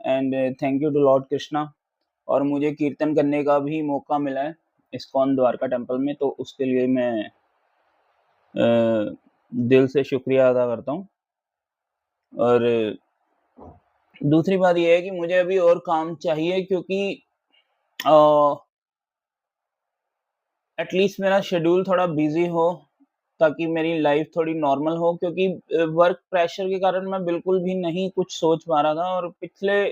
And thank you to Lord Krishna. और मुझे कीर्तन करने का भी मौका मिला है इस्कॉन द्वारका टेम्पल में, तो उसके लिए मैं दिल से शुक्रिया अदा करता हूँ। और दूसरी बात ये है कि मुझे अभी और काम चाहिए, क्योंकि अ, एटलीस्ट मेरा शेड्यूल थोड़ा बिज़ी हो, ताकि मेरी लाइफ़ थोड़ी नॉर्मल हो, क्योंकि वर्क प्रेशर के कारण मैं बिल्कुल भी नहीं कुछ सोच पा रहा था। और पिछले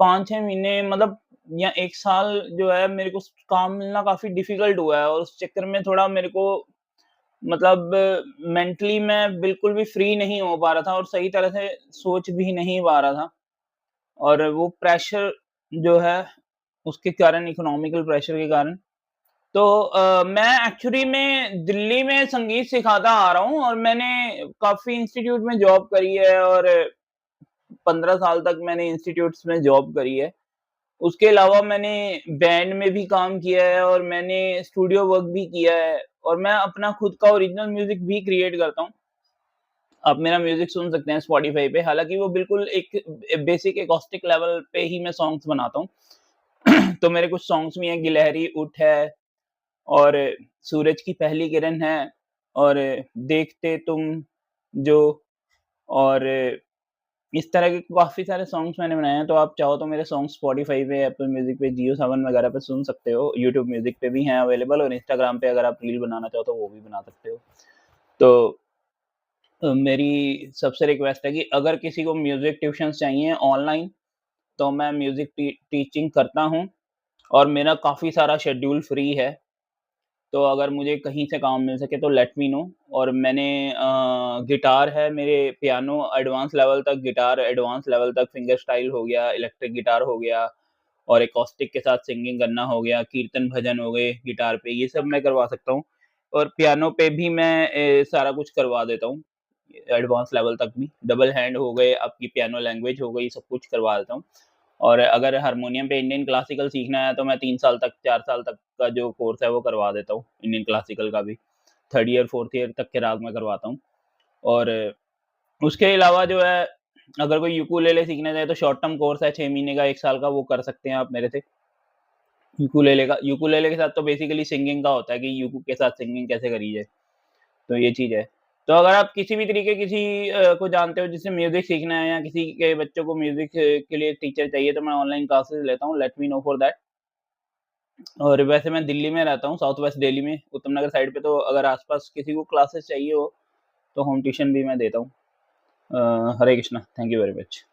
5-6 महीने, मतलब या 1 साल जो है, मेरे को काम मिलना काफ़ी डिफ़िकल्ट हुआ है, और उस चक्कर में थोड़ा मेरे को, मतलब मेंटली मैं बिल्कुल भी फ्री नहीं हो पा रहा था और सही तरह से सोच भी नहीं पा रहा था। और वो प्रेशर जो है, उसके कारण, इकोनॉमिकल प्रेशर के कारण, तो मैं एक्चुअली में दिल्ली में संगीत सिखाता आ रहा हूँ, और मैंने काफ़ी इंस्टीट्यूट में जॉब करी है, और 15 साल तक मैंने इंस्टीट्यूट्स में जॉब करी है। उसके अलावा मैंने बैंड में भी काम किया है, और मैंने स्टूडियो वर्क भी किया है, और मैं अपना खुद का ओरिजिनल म्यूज़िक भी क्रिएट करता हूँ। आप मेरा म्यूज़िक सुन सकते हैं स्पॉटिफ़ाई पे, हालाँकि वो बिल्कुल एक बेसिक एकॉस्टिक लेवल पे ही मैं सॉन्ग्स बनाता हूँ। तो मेरे कुछ सॉन्ग्स भी हैं, गिलहरी उठ है, और सूरज की पहली किरण है, और देखते तुम जो, और इस तरह के काफ़ी सारे सॉन्ग्स मैंने बनाए हैं। तो आप चाहो तो मेरे सॉन्ग्स स्पॉटिफ़ाई पे, एप्पल म्यूज़िक पे, जियो सावन वगैरह पे सुन सकते हो। यूट्यूब म्यूज़िक पे भी हैं अवेलेबल, और इंस्टाग्राम पे अगर आप रील बनाना चाहो तो वो भी बना सकते हो। तो मेरी सबसे रिक्वेस्ट है कि अगर किसी को म्यूज़िक ट्यूशन्स चाहिए ऑनलाइन, तो मैं म्यूज़िक टीचिंग करता हूँ, और मेरा काफ़ी सारा शेड्यूल फ्री है। तो अगर मुझे कहीं से काम मिल सके तो लेट मी नो। और मैंने गिटार है मेरे, पियानो एडवांस लेवल तक, गिटार एडवांस लेवल तक, फिंगर स्टाइल हो गया, इलेक्ट्रिक गिटार हो गया, और एकॉस्टिक के साथ सिंगिंग करना हो गया, कीर्तन भजन हो गए गिटार पे, ये सब मैं करवा सकता हूँ। और पियानो पे भी मैं सारा कुछ करवा देता हूँ, एडवांस लेवल तक भी। डबल हैंड हो गए, आपकी पियानो लैंग्वेज हो गई, सब कुछ करवा देता हूँ। और अगर हारमोनियम पे इंडियन क्लासिकल सीखना है, तो मैं 3 साल तक, 4 साल तक का जो कोर्स है वो करवा देता हूँ, इंडियन क्लासिकल का भी। 3rd ईयर, 4th ईयर तक के राग मैं करवाता हूँ। और उसके अलावा जो है, अगर कोई यूकुलेले सीखना चाहे तो शॉर्ट टर्म कोर्स है 6 महीने का, 1 साल का, वो कर सकते हैं आप मेरे से। यूकुलेले के साथ तो बेसिकली सिंगिंग का होता है कि यूकु के साथ सिंगिंग कैसे करी जाए, तो ये चीज़ है। तो अगर आप किसी भी तरीके, किसी को जानते हो जिससे म्यूज़िक सीखना है, या किसी के बच्चों को म्यूज़िक के लिए टीचर चाहिए, तो मैं ऑनलाइन क्लासेस लेता हूँ, let me know for that. और वैसे मैं दिल्ली में रहता हूँ, साउथ वेस्ट दिल्ली में, उत्तम नगर साइड पे, तो अगर आस-पास किसी को क्लासेस चाहिए हो, तो होम ट्यूशन भी मैं देता हूँ। Hare Krishna, thank you very much.